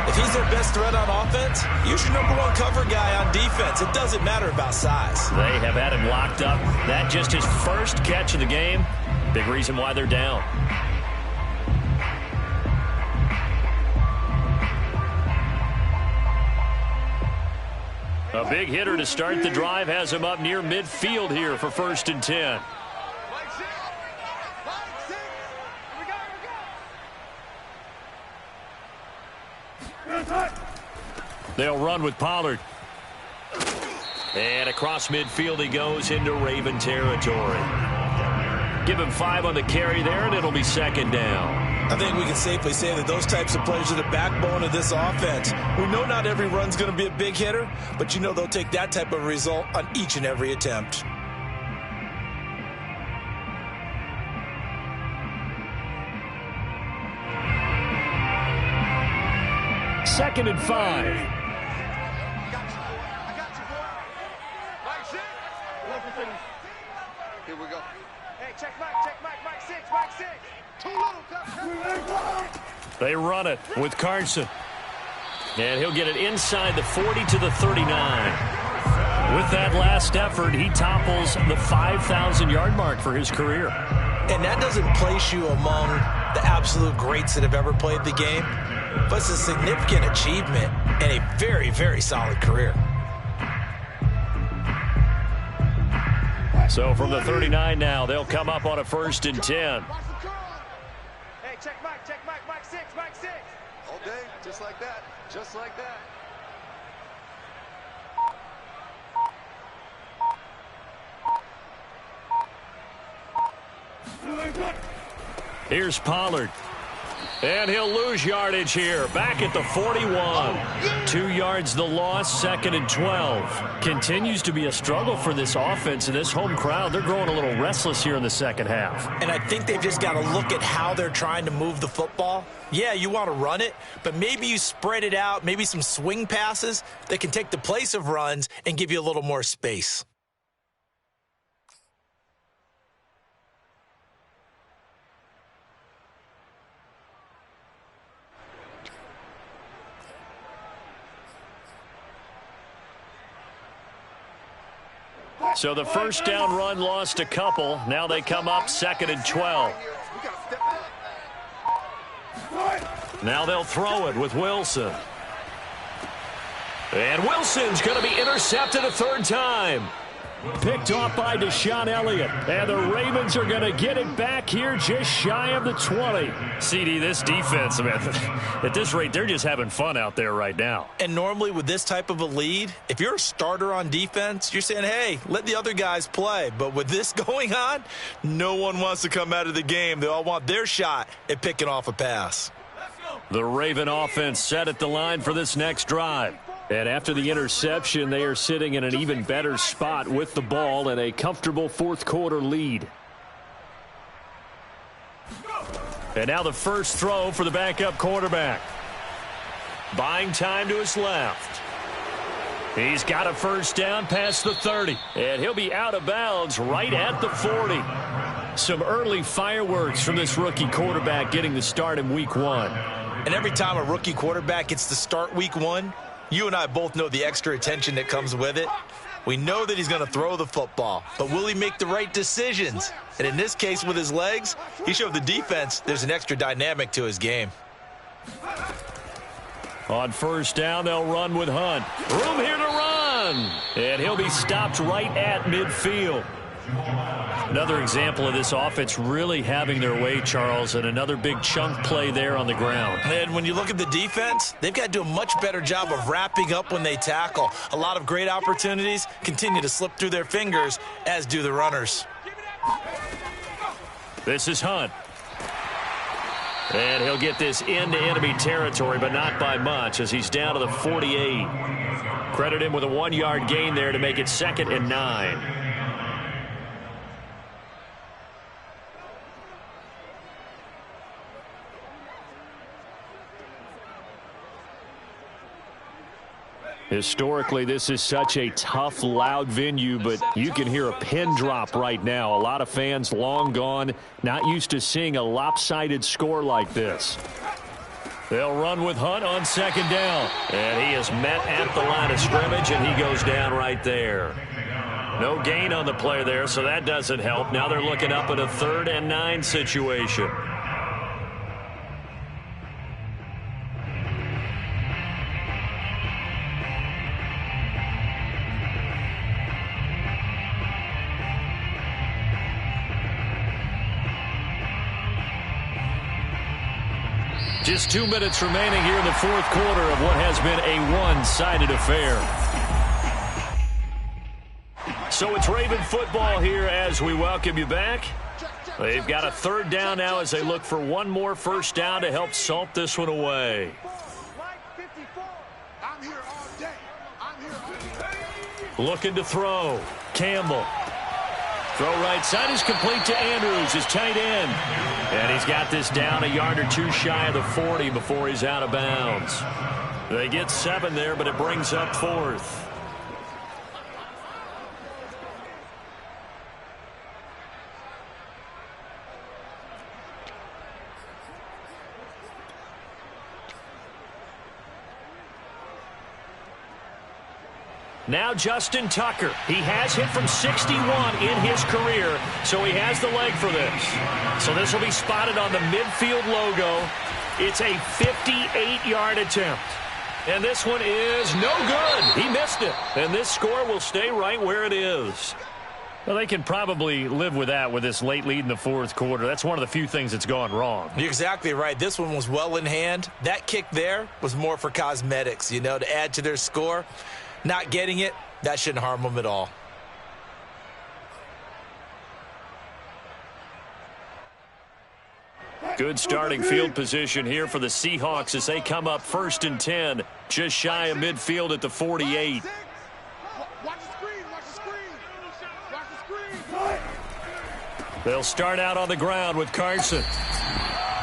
If he's their best threat on offense, use your #1 cover guy on defense. It doesn't matter about size. They have had him locked up. That just his first catch of the game. Big reason why they're down. A big hitter to start the drive has him up near midfield here for first and 10. They'll run with Pollard. And across midfield he goes into Raven territory. Give him 5 on the carry there, and it'll be second down. I think we can safely say that those types of players are the backbone of this offense. We know not every run's going to be a big hitter, but you know they'll take that type of result on each and every attempt. Second and 5. Here we go. Hey, check Mike 6, Mike 6. Too little. They run it with Carson. And he'll get it inside the 40 to the 39. With that last effort, he topples the 5,000-yard mark for his career. And that doesn't place you among the absolute greats that have ever played the game, but it's a significant achievement and a very, very solid career. So from the 39 now, they'll come up on a first and 10. Hey, check Mike 6, Mike 6. All day, just like that. Just like that. Here's Pollard. And he'll lose yardage here. Back at the 41. 2 yards the loss, 2nd and 12. Continues to be a struggle for this offense and this home crowd. They're growing a little restless here in the second half. And I think they've just got to look at how they're trying to move the football. Yeah, you want to run it, but maybe you spread it out, maybe some swing passes that can take the place of runs and give you a little more space. So the first down run lost a couple. Now they come up 2nd and 12. Now they'll throw it with Wilson. And Wilson's going to be intercepted a 3rd time. Picked off by Deshaun Elliott. And the Ravens are going to get it back here just shy of the 20. CD, this defense, man, at this rate, they're just having fun out there right now. And normally with this type of a lead, if you're a starter on defense, you're saying, hey, let the other guys play. But with this going on, no one wants to come out of the game. They all want their shot at picking off a pass. The Raven offense set at the line for this next drive. And after the interception, they are sitting in an even better spot with the ball and a comfortable 4th quarter lead. And now the first throw for the backup quarterback. Buying time to his left. He's got a first down past the 30. And he'll be out of bounds right at the 40. Some early fireworks from this rookie quarterback getting the start in week 1. And every time a rookie quarterback gets to start week 1, you and I both know the extra attention that comes with it. We know that he's going to throw the football, but will he make the right decisions? And in this case, with his legs, he showed the defense there's an extra dynamic to his game. On first down, they'll run with Hunt. Room here to run. And he'll be stopped right at midfield. Another example of this offense really having their way, Charles, and another big chunk play there on the ground. And when you look at the defense, they've got to do a much better job of wrapping up when they tackle. A lot of great opportunities continue to slip through their fingers, as do the runners. This is Hunt. And he'll get this into enemy territory, but not by much, as he's down to the 48. Credit him with a 1-yard gain there to make it 2nd and 9. Historically, this is such a tough, loud venue, but you can hear a pin drop right now. A lot of fans long gone, not used to seeing a lopsided score like this. They'll run with Hunt on 2nd down. And he is met at the line of scrimmage, and he goes down right there. No gain on the play there, so that doesn't help. Now they're looking up at a 3rd and 9 situation. Just 2 minutes remaining here in the 4th quarter of what has been a one-sided affair. So it's Raven football here as we welcome you back. They've got a 3rd down now as they look for one more first down to help salt this one away. Looking to throw. Campbell. Throw right side is complete to Andrews, his tight end. And he's got this down a yard or 2 shy of the 40 before he's out of bounds. They get 7 there, but it brings up 4th. Now Justin Tucker. He has hit from 61 in his career, so he has the leg for this. So this will be spotted on the midfield logo. It's a 58-yard attempt. And this one is no good. He missed it. And this score will stay right where it is. Well, they can probably live with that with this late lead in the fourth quarter. That's one of the few things that's gone wrong. You're exactly right. This one was well in hand. That kick there was more for cosmetics, you know, to add to their score. Not getting it, that shouldn't harm them at all. Good starting field position here for the Seahawks as they come up 1st and 10, just shy of midfield at the 48. Watch the screen, watch the screen. Watch the screen. They'll start out on the ground with Carson.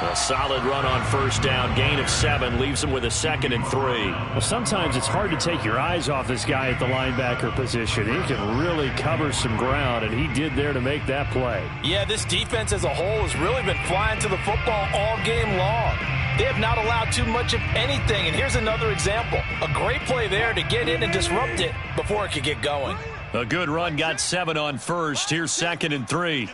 A solid run on 1st down, gain of 7, leaves them with a 2nd and 3. Well, sometimes it's hard to take your eyes off this guy at the linebacker position. He can really cover some ground, and he did there to make that play. Yeah, this defense as a whole has really been flying to the football all game long. They have not allowed too much of anything, and here's another example. A great play there to get in and disrupt it before it could get going. A good run, got 7 on 1st. Here's 2nd and 3.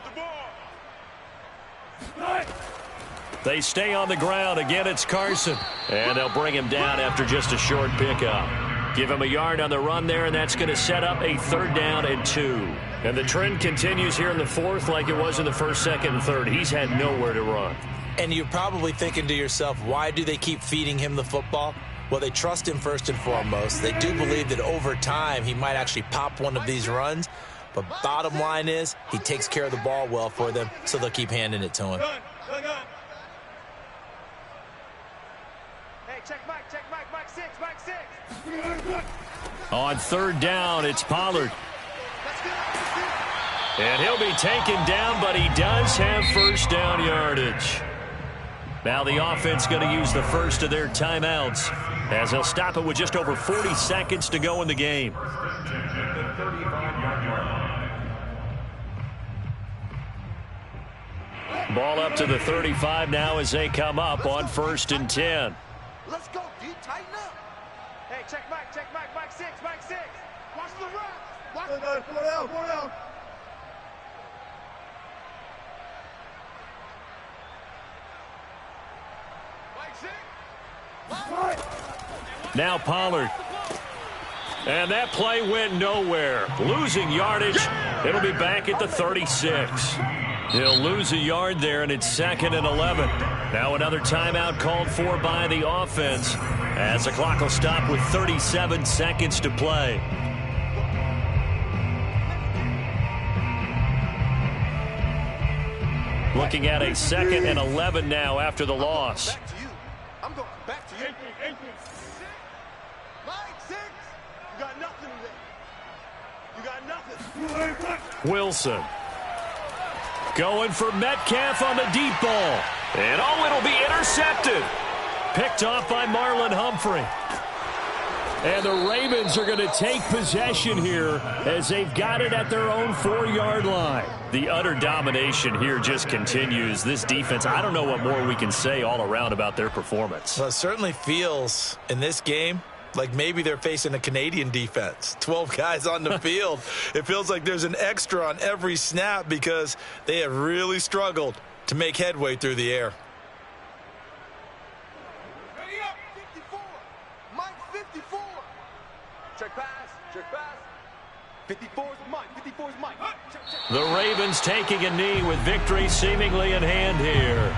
They stay on the ground. Again, it's Carson. And they'll bring him down after just a short pickup. Give him a yard on the run there, and that's going to set up a 3rd down and 2. And the trend continues here in the 4th like it was in the 1st, 2nd, and 3rd. He's had nowhere to run. And you're probably thinking to yourself, why do they keep feeding him the football? Well, they trust him first and foremost. They do believe that over time he might actually pop one of these runs. But bottom line is he takes care of the ball well for them, so they'll keep handing it to him. On 3rd down, it's Pollard. And he'll be taken down, but he does have 1st down yardage. Now the offense going to use the first of their timeouts as they'll stop it with just over 40 seconds to go in the game. Ball up to the 35 now as they come up on 1st and 10. Let's go, D. Tighten up. Hey, check Mike, Mike 6, Mike 6. Watch the run. Watch the run. Pull it out. Mike 6. Now Pollard. And that play went nowhere. Losing yardage. It'll be back at the 36. He'll lose a yard there, and it's 2nd and 11. Now another timeout called for by the offense as the clock will stop with 37 seconds to play. Looking at a 2nd and 11 now after the loss. Back to you. I'm going back to you. Mike 6. You got nothing today. You got nothing. Wilson. Going for Metcalf on the deep ball. And it'll be intercepted. Picked off by Marlon Humphrey. And the Ravens are going to take possession here as they've got it at their own 4-yard line. The utter domination here just continues. This defense, I don't know what more we can say all around about their performance. Well, it certainly feels in this game like maybe they're facing a Canadian defense. 12 guys on the field. It feels like there's an extra on every snap because they have really struggled to make headway through the air. Ready up. 54. Mike 54. Check pass. 54 is Mike. 54 is Mike. The Ravens taking a knee with victory seemingly in hand here.